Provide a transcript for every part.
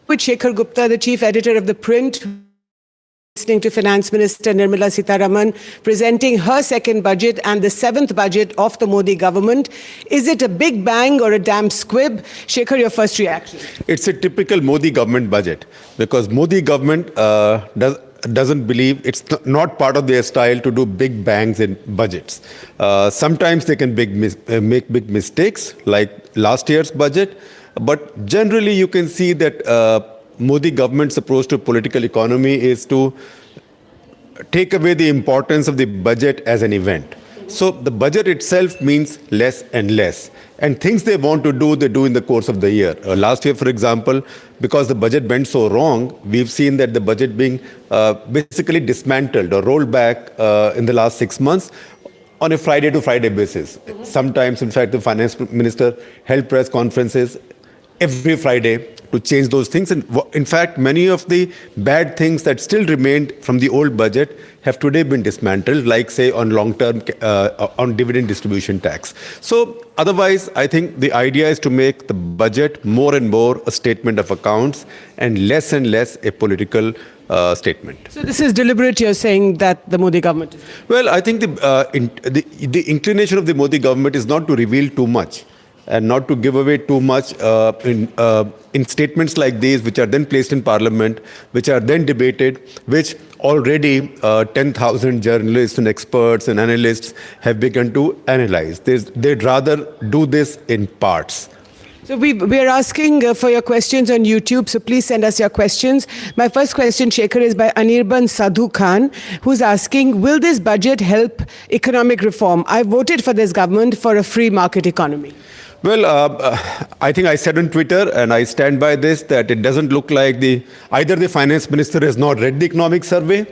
With Shekhar Gupta, the chief editor of ThePrint, listening to Finance Minister Nirmala Sitharaman presenting her second budget and the seventh budget of the Modi government. Is it a big bang or a damn squib? Shekhar, your first reaction. It's a typical Modi government budget because Modi government doesn't believe, it's not part of their style to do big bangs in budgets. Sometimes they can make big mistakes like last year's budget, but generally you can see that Modi government's approach to political economy is to take away the importance of the budget as an event. So the budget itself means less and less. And things they want to do, they do in the course of the year. Last year, for example, because the budget went so wrong, we've seen that the budget being basically dismantled or rolled back in the last 6 months on a Friday to Friday basis. Sometimes, in fact, the finance minister held press conferences every Friday to change those things. And in fact, many of the bad things that still remained from the old budget have today been dismantled, like say on long-term, on dividend distribution tax. So otherwise, I think the idea is to make the budget more and more a statement of accounts and less a political statement. So this is deliberate, you're saying, that the Modi government is... Well, I think the inclination of the Modi government is not to reveal too much and not to give away too much in statements like these, which are then placed in Parliament, which are then debated, which already 10,000 journalists and experts and analysts have begun to analyze. They'd rather do this in parts. So we are asking for your questions on YouTube, so please send us your questions. My first question, Shekhar, is by Anirban Sadhu Khan, who's asking, will this budget help economic reform? I voted for this government for a free market economy. Well, I think I said on Twitter, and I stand by this, that it doesn't look like either the finance minister has not read the economic survey,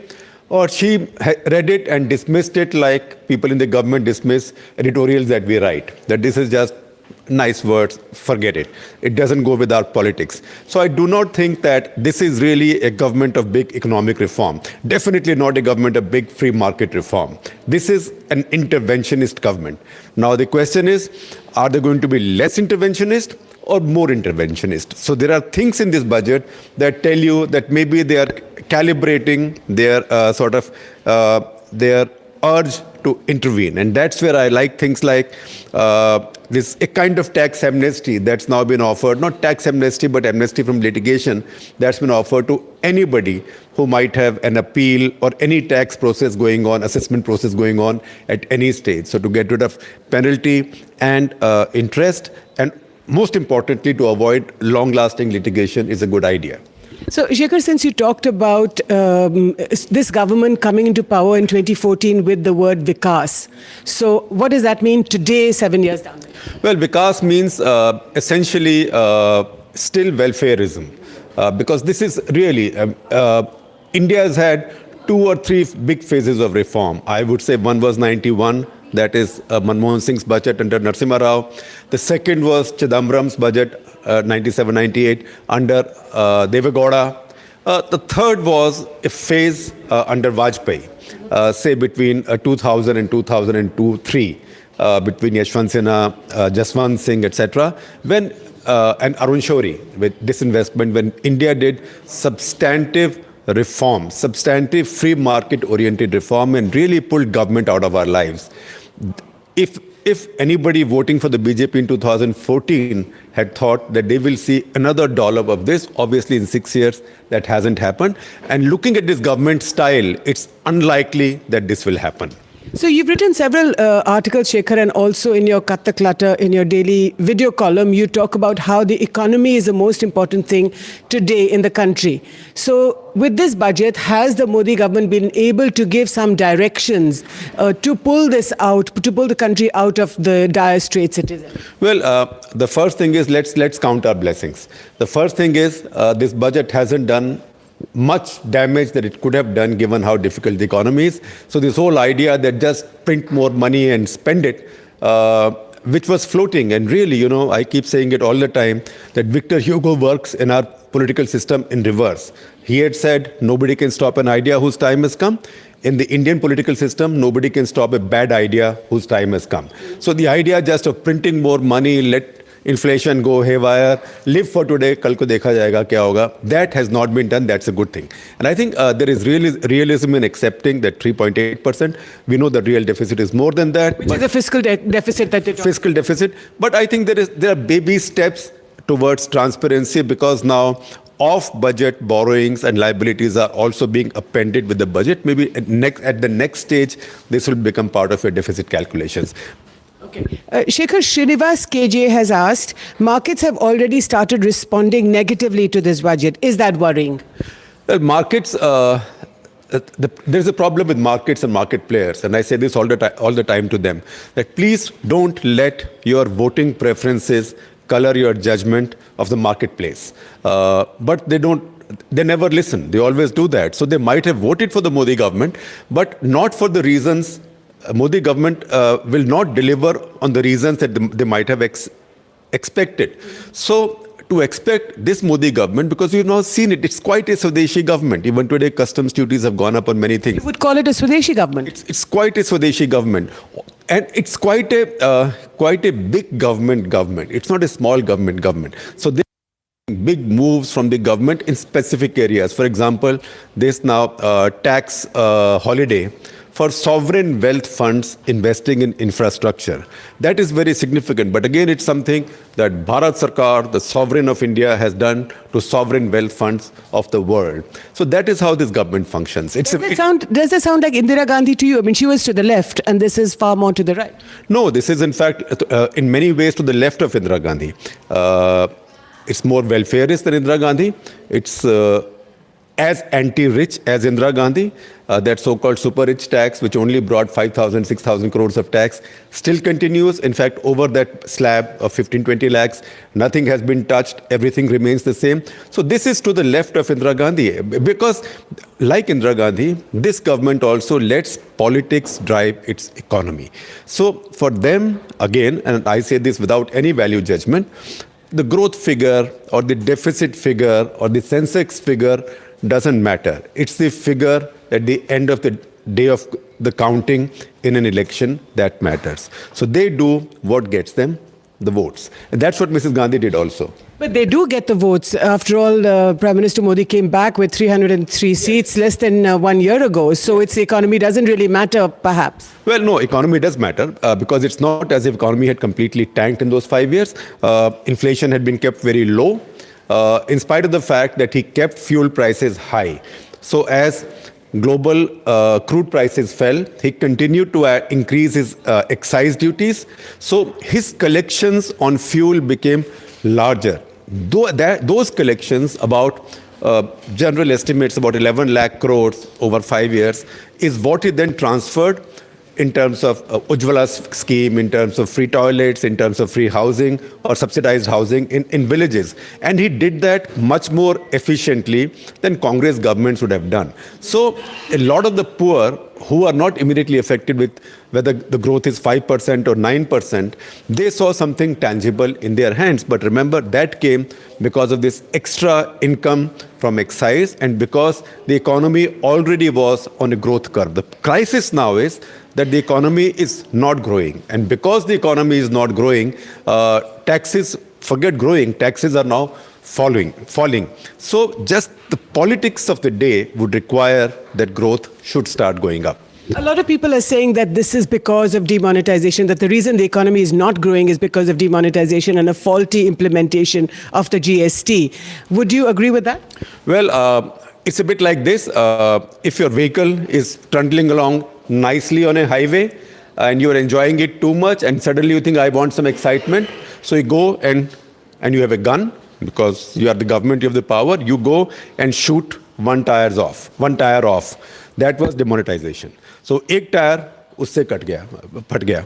or she read it and dismissed it like people in the government dismiss editorials that we write, that this is just nice words, forget it. It doesn't go with our politics. So I do not think that this is really a government of big economic reform. Definitely not a government of big free market reform. This is an interventionist government. Now the question is, are they going to be less interventionist or more interventionist? So there are things in this budget that tell you that maybe they are calibrating their their urge to intervene. And that's where I like things like a kind of tax amnesty that's now been offered, not tax amnesty, but amnesty from litigation that's been offered to anybody who might have an appeal or any tax process going on, assessment process going on at any stage. So to get rid of penalty and interest, and most importantly, to avoid long-lasting litigation is a good idea. So, Shekhar, since you talked about this government coming into power in 2014 with the word Vikas, so what does that mean today, 7 years down the line? Well, Vikas means essentially still welfareism, because this is really, India has had 2 or 3 big phases of reform. I would say one was 91, that is Manmohan Singh's budget under Narasimha Rao. The second was Chidambaram's budget, 97-98, under Deve Gowda. The third was a phase under Vajpayee, say between 2000 and 2002-3, between Yashwant Sinha, Jaswant Singh, etc., when and Arun Shourie with disinvestment, when India did substantive reform, substantive free market-oriented reform, and really pulled government out of our lives. If anybody voting for the BJP in 2014 had thought that they will see another dollop of this, obviously in 6 years that hasn't happened. And looking at this government style, it's unlikely that this will happen. So you've written several articles, Shekhar, and also in your Cut the Clutter, in your daily video column, you talk about how the economy is the most important thing today in the country. So with this budget, has the Modi government been able to give some directions to pull this out, to pull the country out of the dire straits it is in? Well, the first thing is let's count our blessings. The first thing is this budget hasn't done much damage that it could have done given how difficult the economy is. So this whole idea that just print more money and spend it, which was floating, and really, you know, I keep saying it all the time, that Victor Hugo works in our political system in reverse. He had said, nobody can stop an idea whose time has come. In the Indian political system, nobody can stop a bad idea whose time has come. So the idea just of printing more money, let inflation go haywire, live for today, kal ko dekha jayega kya hoga. That has not been done. That's a good thing. And I think there is realism in accepting that 3.8%. We know the real deficit is more than that. Which is a fiscal deficit that they talk Fiscal deficit. But I think there are baby steps towards transparency, because now off-budget borrowings and liabilities are also being appended with the budget. Maybe at the next stage, this will become part of your deficit calculations. Okay. Shekhar, Srinivas KJ has asked, markets have already started responding negatively to this budget. Is that worrying? Well, markets, there's a problem with markets and market players. And I say this all the time to them, that please don't let your voting preferences color your judgment of the marketplace. But they never listen. They always do that. So they might have voted for the Modi government, but not for the reasons. Modi government will not deliver on the reasons that they might have expected. So to expect this Modi government, because you've now seen it, it's quite a Swadeshi government. Even today, customs duties have gone up on many things. You would call it a Swadeshi government? It's quite a Swadeshi government. And it's quite a big government. It's not a small government. So there are big moves from the government in specific areas. For example, this now tax holiday for sovereign wealth funds investing in infrastructure. That is very significant. But again, it's something that Bharat Sarkar, the sovereign of India, has done to sovereign wealth funds of the world. So that is how this government functions. Does that sound like Indira Gandhi to you? I mean, she was to the left and this is far more to the right. No, this is in fact, in many ways to the left of Indira Gandhi. It's more welfareist than Indira Gandhi. It's as anti-rich as Indira Gandhi. That so-called super-rich tax, which only brought 5,000, 6,000 crores of tax, still continues. In fact, over that slab of 15, 20 lakhs, nothing has been touched. Everything remains the same. So this is to the left of Indira Gandhi. Because like Indira Gandhi, this government also lets politics drive its economy. So for them, again, and I say this without any value judgment, the growth figure or the deficit figure or the Sensex figure doesn't matter. It's the figure at the end of the day of the counting in an election that matters. So they do what gets them the votes. And that's what Mrs. Gandhi did also. But they do get the votes. After all, Prime Minister Modi came back with 303 seats less than 1 year ago. So its economy doesn't really matter, perhaps. Well, no, economy does matter because it's not as if economy had completely tanked in those 5 years. Inflation had been kept very low in spite of the fact that he kept fuel prices high. So as global crude prices fell, he continued to increase his excise duties. So his collections on fuel became larger. Those collections, about general estimates, about 11 lakh crores over 5 years, is what he then transferred in terms of Ujjwala scheme, in terms of free toilets, in terms of free housing or subsidized housing in villages. And he did that much more efficiently than Congress governments would have done. So a lot of the poor who are not immediately affected with whether the growth is 5% or 9%, they saw something tangible in their hands. But remember, that came because of this extra income from excise and because the economy already was on a growth curve. The crisis now is that the economy is not growing. And because the economy is not growing, taxes, forget growing, taxes are now falling. So just the politics of the day would require that growth should start going up. A lot of people are saying that this is because of demonetization, that the reason the economy is not growing is because of demonetization and a faulty implementation of the GST. Would you agree with that? Well, it's a bit like this. If your vehicle is trundling along nicely on a highway and you're enjoying it too much and suddenly you think, I want some excitement. So you go and you have a gun because you are the government, you have the power. You go and shoot one tire off. That was demonetization. So एक tyre उससे फट गया.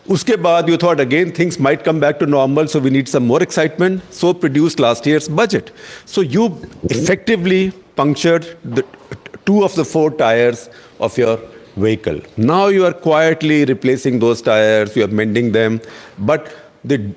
Uske baad you thought again things might come back to normal, so we need some more excitement. So produced last year's budget. So you effectively punctured the 2 of the 4 tires of your vehicle. Now you are quietly replacing those tires, you are mending them, but the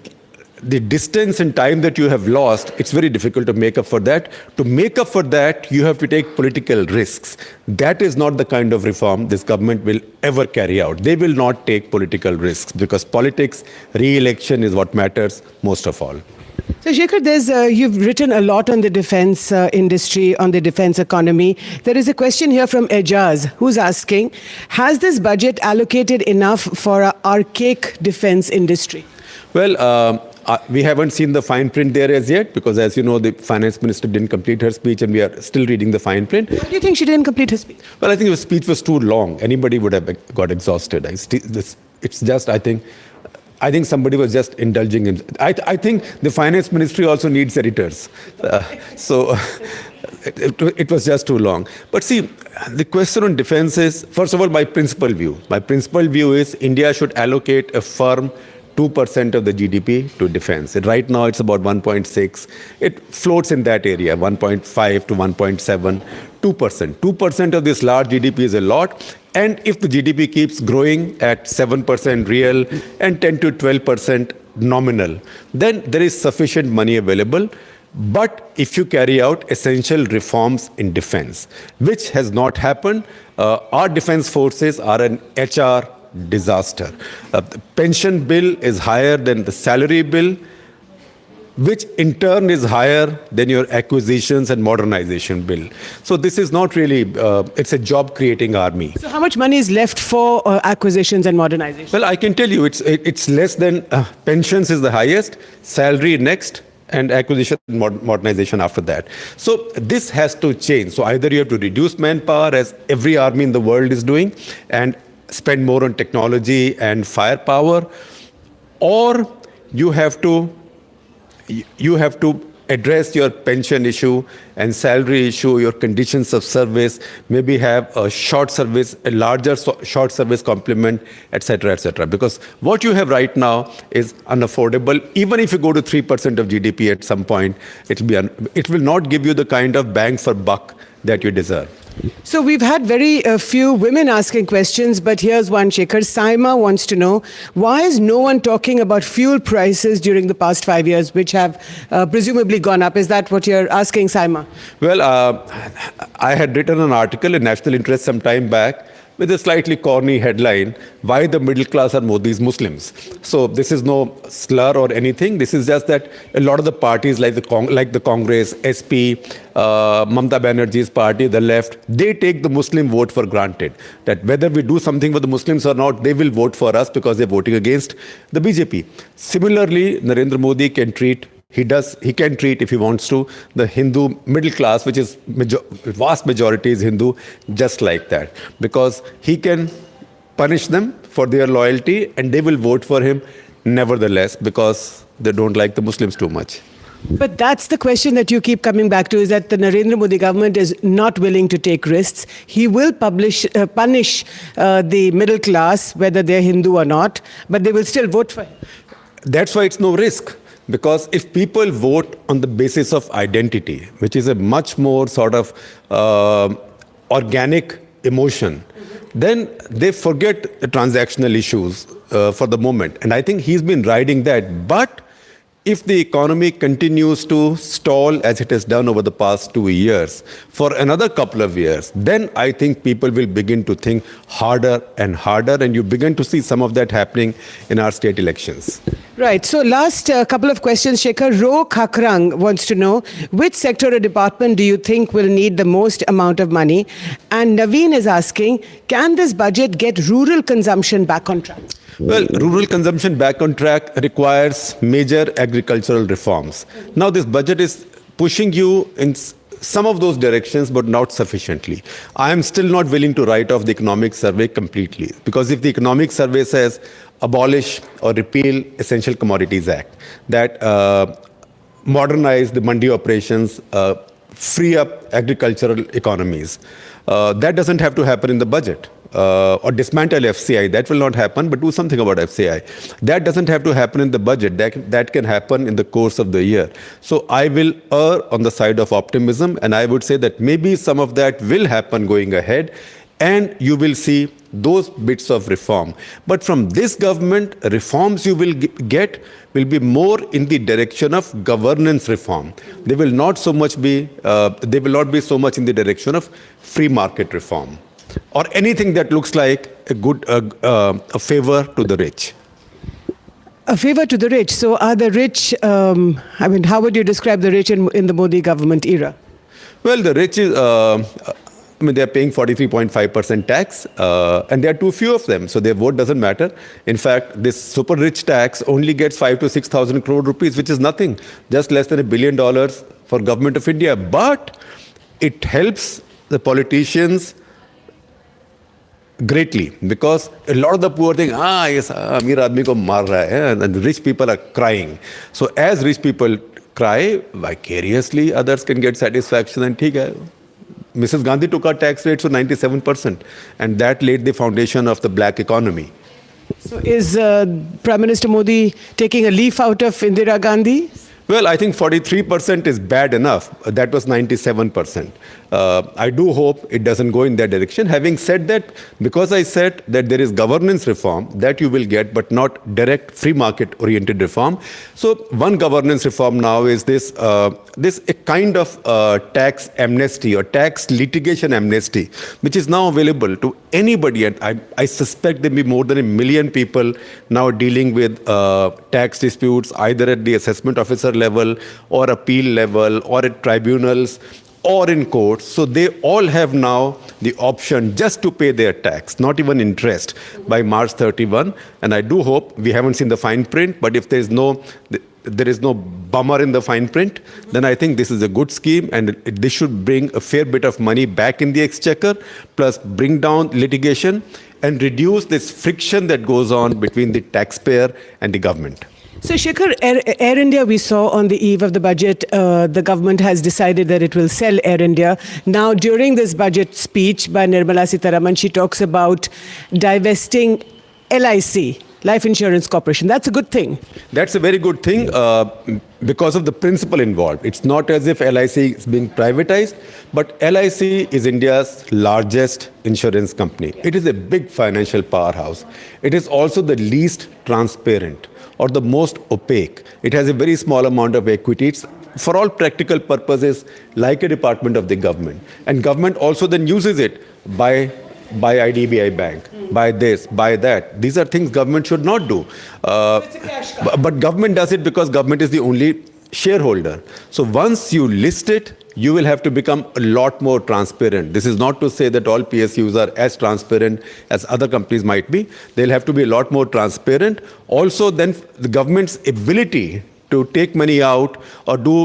the distance and time that you have lost, it's very difficult to make up for that. To make up for that, you have to take political risks. That is not the kind of reform this government will ever carry out. They will not take political risks because politics, re-election is what matters most of all. So, Shekhar, you've written a lot on the defense industry, on the defense economy. There is a question here from Ejaz, who's asking, has this budget allocated enough for our archaic defense industry? Well, we haven't seen the fine print there as yet because, as you know, the finance minister didn't complete her speech and we are still reading the fine print. Why do you think she didn't complete her speech? Well, I think the speech was too long. Anybody would have got exhausted. It's just, I think somebody was just indulging him. I think the finance ministry also needs editors. So it was just too long. But see, the question on defense is, first of all, my principal view. My principal view is India should allocate a firm 2% of the GDP to defense. And right now, it's about 1.6. It floats in that area, 1.5 to 1.7, 2%. 2% of this large GDP is a lot. And if the GDP keeps growing at 7% real and 10 to 12% nominal, then there is sufficient money available. But if you carry out essential reforms in defense, which has not happened, our defense forces are an HR disaster. The pension bill is higher than the salary bill, which in turn is higher than your acquisitions and modernization bill. So this is not really, it's a job-creating army. So how much money is left for acquisitions and modernization? Well, I can tell you, it's less than, pensions is the highest, salary next, and acquisition and modernization after that. So this has to change. So either you have to reduce manpower, as every army in the world is doing, and spend more on technology and firepower, or you have to address your pension issue and salary issue, your conditions of service, maybe have a short service, a larger short service complement, etc., etc. Because what you have right now is unaffordable. Even if you go to 3% of GDP at some point, it will not give you the kind of bang for buck that you deserve. So we've had very few women asking questions, but here's one, Shekhar. Saima wants to know, why is no one talking about fuel prices during the past 5 years, which have presumably gone up? Is that what you're asking, Saima? Well, I had written an article in National Interest some time back with a slightly corny headline, why the middle class are Modi's Muslims. So this is no slur or anything. This is just that a lot of the parties like the Congress, SP, Mamata Banerjee's party, the left, they take the Muslim vote for granted. That whether we do something for the Muslims or not, they will vote for us because they're voting against the BJP. Similarly, Narendra Modi can treat, he can treat, if he wants to, the Hindu middle class, which is vast majority is Hindu, just like that. Because he can punish them for their loyalty and they will vote for him nevertheless because they don't like the Muslims too much. But that's the question that you keep coming back to, is that the Narendra Modi government is not willing to take risks. He will punish the middle class, whether they're Hindu or not, but they will still vote for him. That's why it's no risk. Because if people vote on the basis of identity, which is a much more sort of organic emotion, then they forget the transactional issues for the moment. And I think he's been riding that. But if the economy continues to stall as it has done over the past 2 years, for another couple of years, then I think people will begin to think harder and harder. And you begin to see some of that happening in our state elections. Right. So last couple of questions, Shekhar. Ro Khakrang wants to know, which sector or department do you think will need the most amount of money? And Naveen is asking, can this budget get rural consumption back on track? Well, rural consumption back on track requires major agricultural reforms. Now, this budget is pushing you in some of those directions, but not sufficiently. I am still not willing to write off the economic survey completely, because if the economic survey says abolish or repeal Essential Commodities Act, that modernize the mandi operations, free up agricultural economies, that doesn't have to happen in the budget. Or dismantle FCI, that will not happen, but do something about FCI. That doesn't have to happen in the budget. That can happen in the course of the year. So I will err on the side of optimism, and I would say that maybe some of that will happen going ahead and you will see those bits of reform. But from this government, reforms you will get will be more in the direction of governance reform. They will not so much be. They will not be so much in the direction of free market reform or anything that looks like a favor to the rich. A favor to the rich. So are the rich, how would you describe the rich in the Modi government era? Well, the rich is, they're paying 43.5% tax, and there are too few of them, so their vote doesn't matter. In fact, this super rich tax only gets 5 to 6,000 crore rupees, which is nothing, just less than $1 billion for government of India. But it helps the politicians greatly, because a lot of the poor think, yes, Amir Admi ko maar raha hai, and the rich people are crying. So as rich people cry, vicariously others can get satisfaction, and theek hai. Mrs. Gandhi took our tax rates to 97%, and that laid the foundation of the black economy. So is Prime Minister Modi taking a leaf out of Indira Gandhi? Well, I think 43% is bad enough. That was 97%. I do hope it doesn't go in that direction. Having said that, because I said that there is governance reform that you will get, but not direct free market oriented reform. So one governance reform now is this a kind of tax amnesty or tax litigation amnesty, which is now available to anybody. And I suspect there will be more than 1 million people now dealing with tax disputes, either at the assessment officer level or appeal level or at tribunals or in courts. So they all have now the option just to pay their tax, not even interest, by March 31. And I do hope, we haven't seen the fine print, but if there is no bummer in the fine print, then I think this is a good scheme, and this should bring a fair bit of money back in the exchequer, plus bring down litigation and reduce this friction that goes on between the taxpayer and the government. So, Shekhar, Air India, we saw on the eve of the budget, the government has decided that it will sell Air India. Now, during this budget speech by Nirmala Sitharaman, she talks about divesting LIC, Life Insurance Corporation. That's a good thing. That's a very good thing because of the principle involved. It's not as if LIC is being privatized, but LIC is India's largest insurance company. It is a big financial powerhouse. It is also the least transparent or the most opaque. It has a very small amount of equity. It's, for all practical purposes, like a department of the government. And government also then uses it by IDBI Bank, by this, by that. These are things government should not do. But government does it because government is the only shareholder. So once you list it, you will have to become a lot more transparent. This is not to say that all PSUs are as transparent as other companies might be. They'll have to be a lot more transparent. Also, then the government's ability to take money out or do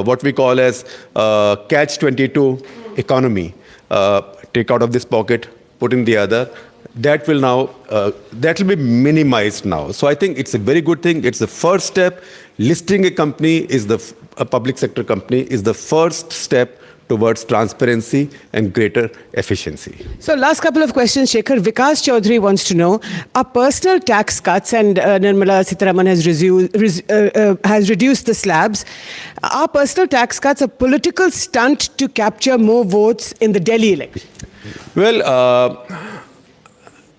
what we call as catch-22 economy. Take out of this pocket, put in the other. That will be minimized now. So I think it's a very good thing. It's the first step. Listing a company a public sector company is the first step towards transparency and greater efficiency. So last couple of questions, Shekhar. Vikas Chaudhary wants to know, are personal tax cuts, and Nirmala Sitharaman has reduced the slabs, are personal tax cuts a political stunt to capture more votes in the Delhi election? Well,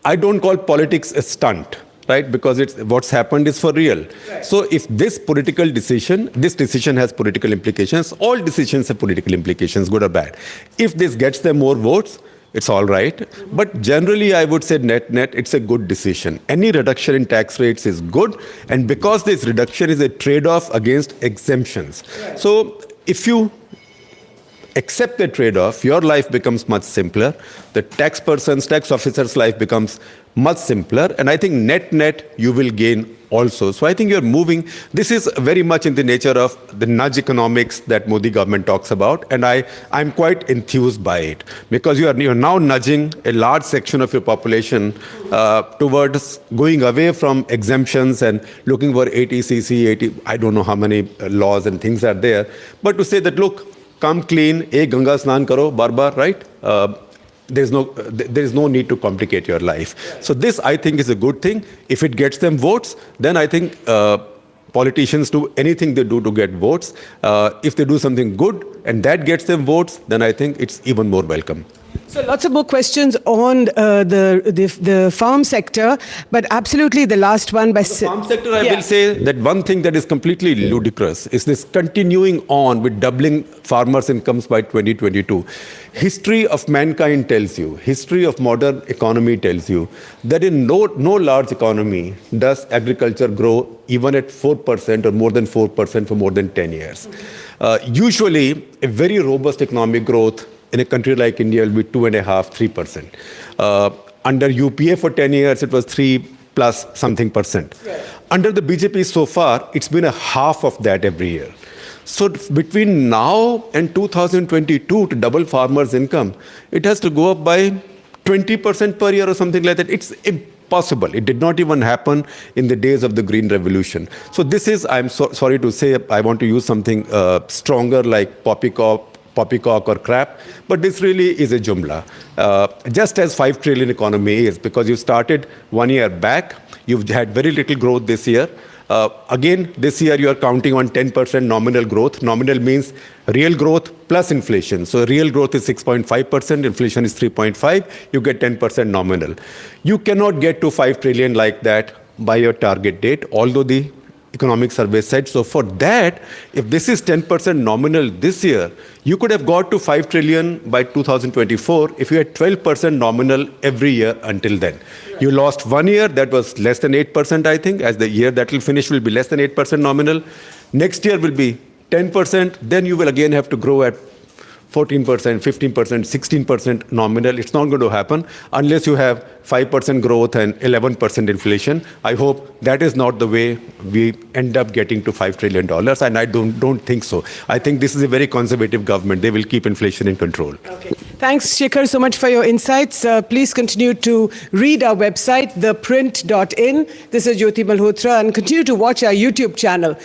I don't call politics a stunt, right? Because what's happened is for real. Right. So if this decision has political implications, all decisions have political implications, good or bad. If this gets them more votes, it's all right. Mm-hmm. But generally, I would say net, it's a good decision. Any reduction in tax rates is good. And because this reduction is a trade-off against exemptions. Right. So if you accept the trade-off, your life becomes much simpler. The tax officer's life becomes much simpler. And I think net, you will gain also. So I think you're moving. This is very much in the nature of the nudge economics that Modi government talks about. And I'm quite enthused by it, because you're now nudging a large section of your population towards going away from exemptions and looking for 80cc, I don't know how many laws and things are there. But to say that, look, come clean, Ganga Snan karo, bar, right? There is no need to complicate your life. So this, I think, is a good thing. If it gets them votes, then I think politicians do anything they do to get votes. If they do something good and that gets them votes, then I think it's even more welcome. So lots of more questions on the farm sector, but absolutely the last one by... The farm sector, I will say that one thing that is completely ludicrous is this continuing on with doubling farmers' incomes by 2022. History of mankind tells you, history of modern economy tells you that in no large economy does agriculture grow even at 4% or more than 4% for more than 10 years. Usually, a very robust economic growth in a country like India will be 2.5–3%. Under UPA for 10 years, it was 3 plus something percent. Right. Under the BJP so far, it's been a half of that every year. So between now and 2022 to double farmers' income, it has to go up by 20% per year or something like that. It's impossible. It did not even happen in the days of the Green Revolution. So this is, I'm sorry to say, I want to use something stronger like poppycock or crap, but this really is a jumla. Just as 5 trillion economy is, because you started 1 year back, you've had very little growth this year. Again, this year you are counting on 10% nominal growth. Nominal means real growth plus inflation. So real growth is 6.5%, inflation is 3.5, you get 10% nominal. You cannot get to 5 trillion like that by your target date, although the economic survey said so. For that, if this is 10% nominal this year, you could have got to 5 trillion by 2024 if you had 12% nominal every year until then. Right. You lost 1 year, that was less than 8%, I think. As the year that will finish will be less than 8% nominal. Next year will be 10%. Then you will again have to grow at 14%, 15%, 16% nominal. It's not going to happen unless you have 5% growth and 11% inflation. I hope that is not the way we end up getting to $5 trillion, and I don't think so. I think this is a very conservative government. They will keep inflation in control. Okay. Thanks, Shekhar, so much for your insights. Please continue to read our website, theprint.in. This is Jyoti Malhotra, and continue to watch our YouTube channel.